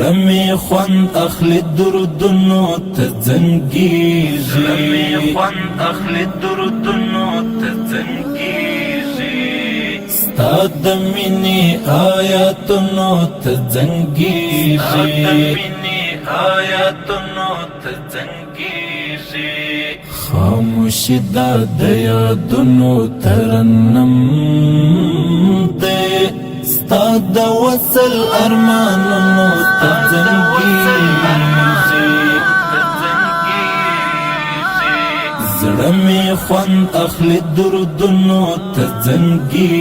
زړه مې خوند اخلي درودونو ته زنګېږي، زړه مې خوند اخلي درودونو ته زنګېږي، ستا د مینې آیاتونو ته زنګېږي، ستا د مینې آیاتونو ته زنګېږي. خاموشي دا د یادونو ترنم دی، ستا د وصل ارمانونو ته زنګېږي. زړه مې خوند اخلي درودونو ته زنګېږي،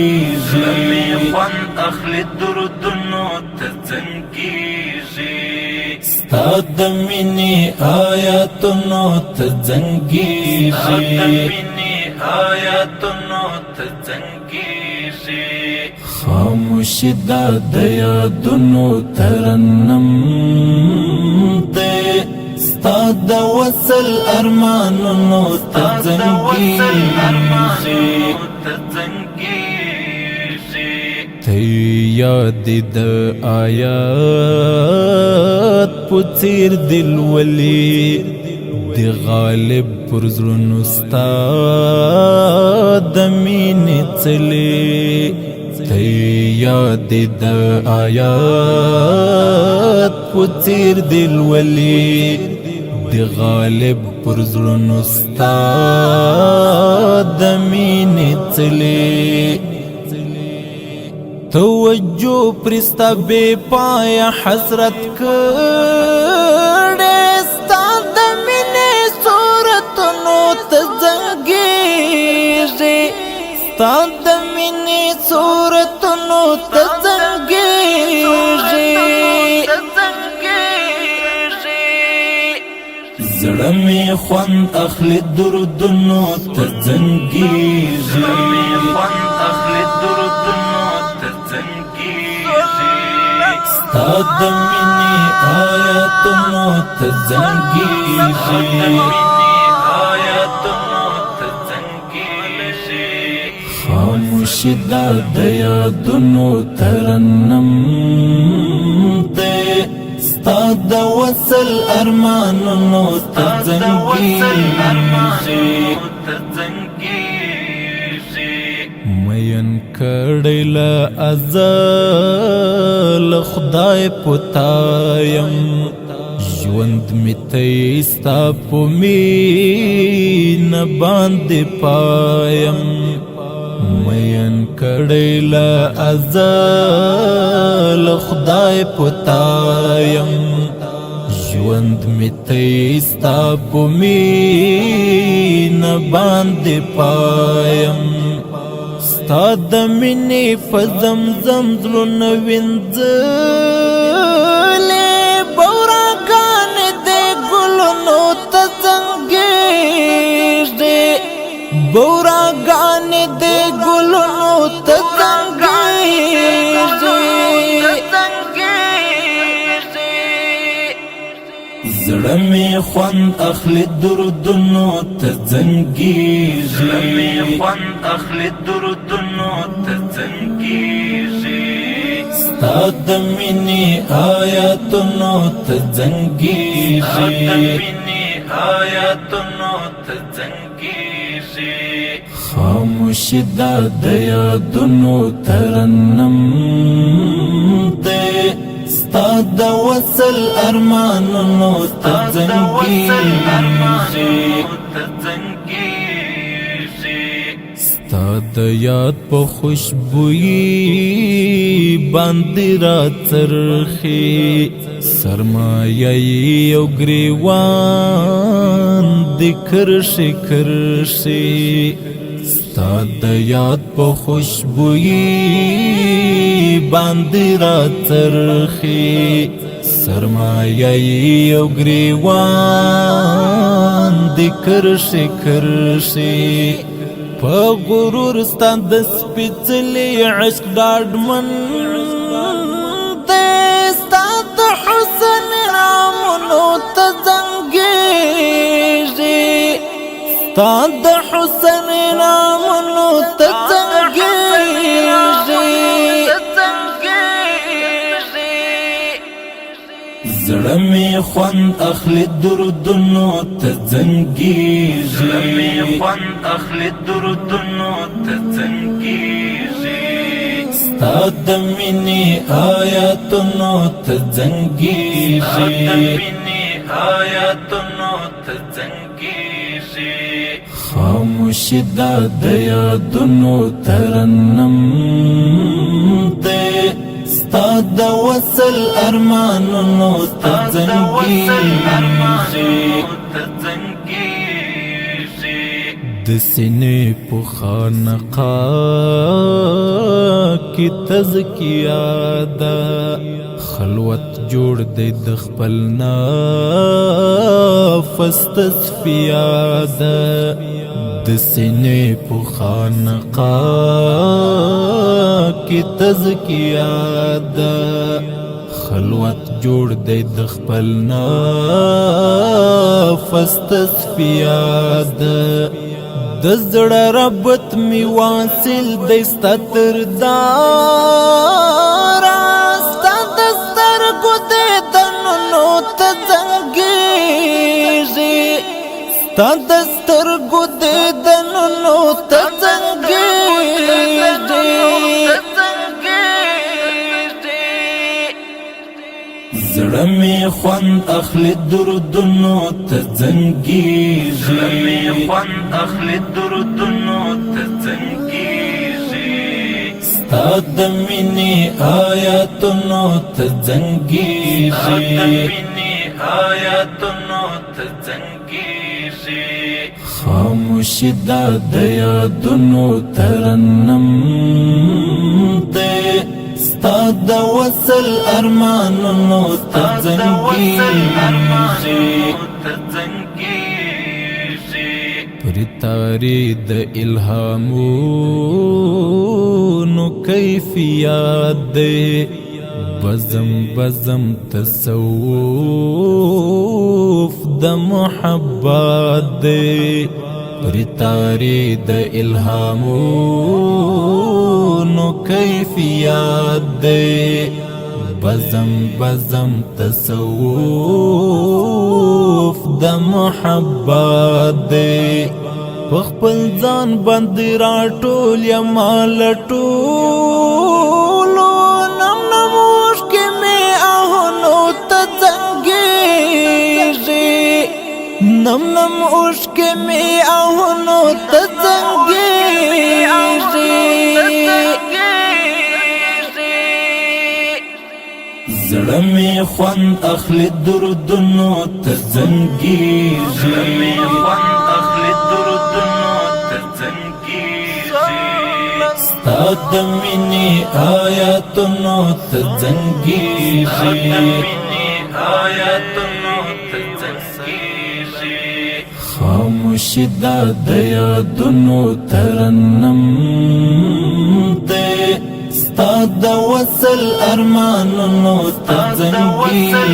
زړه مې خوند اخلي درودونو ته زنګېږي، ستا د مینې آیاتونو ته زنګېږي، ستا د مینې آیاتونو ته زنګېږي. خاموشي دا د یادونو ترنم دی، ستا د وصل ارمانونو ته زنګېږي. ته یاد د آیات په څېر دل ولي د غالب پر زړونو ستا د مینې څلې. ته یاد د آیات په څېر دل ولي د غالب پر زړونو ستا د مینې څلې. توجه پرستا بے پایا حسرت کړې، ستا د مینې صورتونو ته زنګېږي، ستا د مینې صورتونو ته زنګېږي. زړه مې خوند اخلي درودونو ته زنګېږي، زړه مې خوند اخلي درودونو ته زنګېږي، ستا د مینې آیاتونو ته زنګېږي، ستا د مینې آیاتونو ته زنګېږي. خاموشي دا د یادونو ترنم دی، ستا د وصل ارمانونو ته زنګېږي. مین کړی له ازل خدای پتایم، ژوند مې ته ستا په مینه باندې پایم. مین کړی له ازل خدای پتایم، ژوند مې ته ستا په مینه باندې پایم. ستا د مینې په زمزم زړونه وینځلې، بوراګانې د ګلونو ته زنګېږي، بوراګانې د ګلونو ته زنګېږي. زړه مې خوند اخلي درودونو ته زنګېږي، زړه مې خوند اخلي درودونو ته زنګېږي، ستا د مینې آیاتونو ته زنګېږي، ستا د مینې آیاتونو ته زنګېږي. خاموشي دا د یادونو ترنم دی، ستا د وصل ارمانونو ته زنګېږي. ستا د یاد په خوشبویي باندې راڅرخي، سرمایه یو ګریوان د کرښې کرښې. ستا د یاد په خوشبویي باندې راڅرخي، سرمایه یو ګریوان د کرښې کرښې. په غرور ستا د سپېڅلي عشق ډاډمن دی، ستا د حسن نامونو ته زنګېږي، ستا د حسن نامونو ته زنګېږي. زړه مې خوند اخلي درودونو ته زنګېږي زړه مې خوند اخلي درودونو ته زنګېږي ستا د مینې آیاتونو ته زنګېږي ستا د مینې آیاتونو ته زنګېږي خاموشي دا د یادونو ترنم دی ستا د وصل ارمانونو ته زنګېږي د سینې په خانقاه کې تزکیه ده خلوت جوړ دی د خپل نفس تصفیه ده د سینې په خانقاه کې تزکیه ده خلوت جوړ دی د خپل نفس تصفیه ده د زړه ربط می واصل دی ستا تر داره ستا د سترګو دیدنونو ته زنګېږي ستا د سترګو دیدنونو ته زنګېږي زړه مې خوند اخلي درودونو ته زنګېږي زړه مې خوند اخلي درودونو ته زنګېږي ستا د مینې آیاتونو ته زنګېږي ستا د مینې آیاتونو ته زنګېږي خاموشي دا د یادونو ترنم دی ستا د وصل ارمانونو ته زنګېږي پر تاري د الهامونو کیفیت دی بزم بزم تصوف د محبت دی پر تاري د الهامونو کیفیت دی بزم بزم تصوف د محبت دی خپل ځان باندې راټول یم لټولو نم نموش کې مې آهونو ته زنګېږي نم نم اوش کې مې آهونو ته زنګېږي زړه مې خوند اخلي درودونو ته زنګېږي زړه مې خوند اخلي درودونو ته زنګېږي ستا د مینې آیاتونو ته زنګېږي ستا د مینې آیاتونو ته زنګېږي خاموشي دا د یادونو ترنم دی ستا د وصل ارمانونو ته زنګېږي